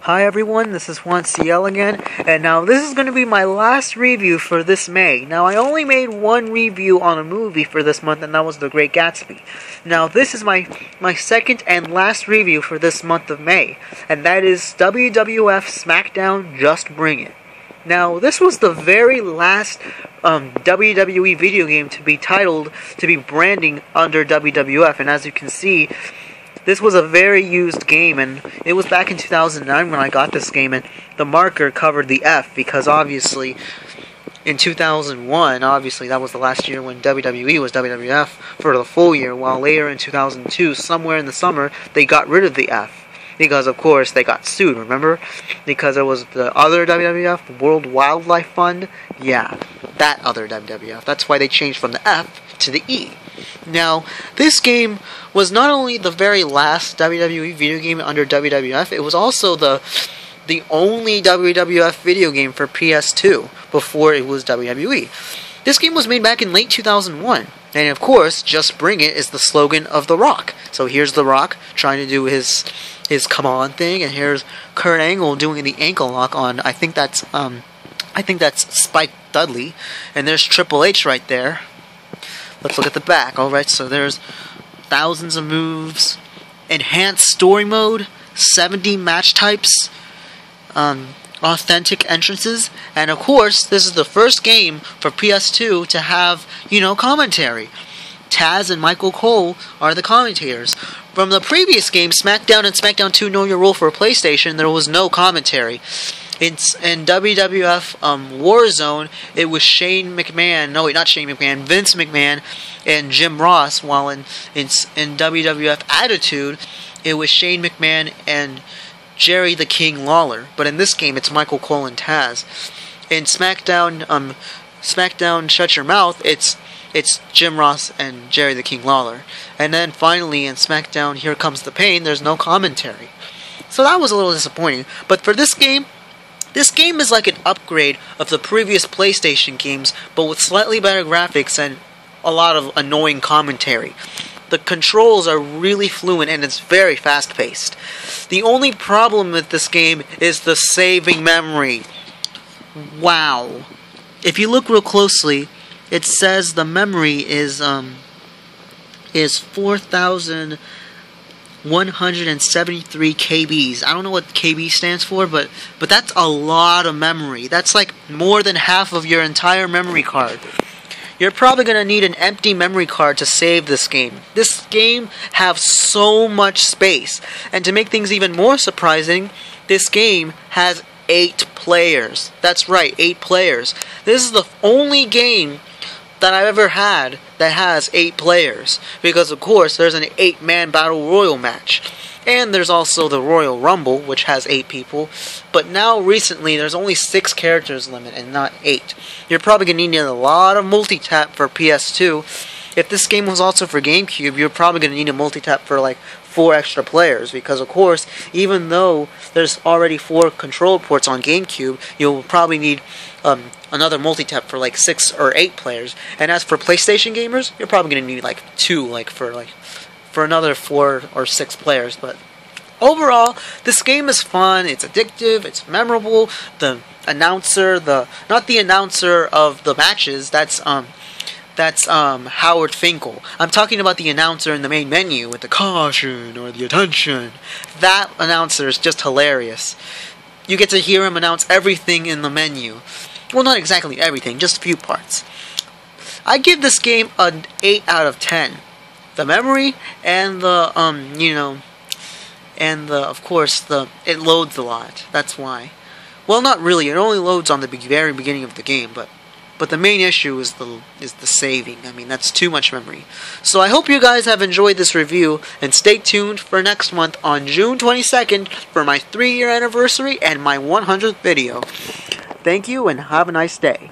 Hi everyone, this is Juan CL again, and now this is going to be my last review for this May. Now I only made one review on a movie for this month, and that was The Great Gatsby. Now this is my second and last review for this month of May, and that is WWF SmackDown Just Bring It. Now this was the very last WWE video game to be branding under WWF, and as you can see, this was a very used game, and it was back in 2009 when I got this game, and the marker covered the F because obviously in 2001, obviously that was the last year when WWE was WWF for the full year, while later in 2002, somewhere in the summer, they got rid of the F. Because, of course, they got sued, remember? Because there was the other WWF, World Wildlife Fund. Yeah, that other WWF. That's why they changed from the F to the E. Now, this game was not only the very last WWE video game under WWF, it was also the only WWF video game for PS2 before it was WWE. This game was made back in late 2001. And of course, Just Bring It is the slogan of The Rock. So here's The Rock trying to do his come on thing, and here's Kurt Angle doing the ankle lock on I think that's Spike Dudley, and there's Triple H right there. Let's look at the back. Alright, so there's thousands of moves, enhanced story mode, 70 match types, authentic entrances, and of course, this is the first game for PS2 to have, commentary. Taz and Michael Cole are the commentators. From the previous game, SmackDown and SmackDown 2 Know Your Role for PlayStation, there was no commentary. In WWF Warzone, it was Vince McMahon and Jim Ross, while in WWF Attitude, it was Shane McMahon and Jerry the King Lawler. But in this game, it's Michael Cole and Taz. In SmackDown Shut Your Mouth, it's Jim Ross and Jerry the King Lawler. And then finally in SmackDown Here Comes the Pain, there's no commentary. So that was a little disappointing. But for this game is like an upgrade of the previous PlayStation games, but with slightly better graphics and a lot of annoying commentary. The controls are really fluent and it's very fast-paced. The only problem with this game is the saving memory. Wow. If you look real closely, it says the memory is 4,173 KBs. I don't know what KB stands for, but that's a lot of memory. That's like more than half of your entire memory card. You're probably going to need an empty memory card to save this game. This game has so much space. And to make things even more surprising, this game has 8 players. That's right, 8 players. This is the only game that I've ever had that has 8 players. Because, of course, there's an 8-man Battle Royal match. And there's also the Royal Rumble, which has 8 people. But now, recently, there's only 6 characters limit and not 8. You're probably going to need a lot of multi-tap for PS2. If this game was also for GameCube, you're probably going to need a multi-tap for like 4 extra players. Because, of course, even though there's already 4 control ports on GameCube, you'll probably need another multi-tap for like 6 or 8 players. And as for PlayStation gamers, you're probably going to need like 2 for another 4 or 6 players. But overall, this game is fun, it's addictive, it's memorable. The announcer, not the announcer of the matches, that's Howard Finkel. I'm talking about the announcer in the main menu with the caution or the attention. That announcer is just hilarious. You get to hear him announce everything in the menu. Well, not exactly everything, just a few parts. I give this game an 8 out of 10. The memory and of course, it loads a lot. That's why. Well, not really. It only loads on the very beginning of the game, but the main issue is the saving. I mean, that's too much memory. So I hope you guys have enjoyed this review, and stay tuned for next month on June 22nd for my 3-year anniversary and my 100th video. Thank you, and have a nice day.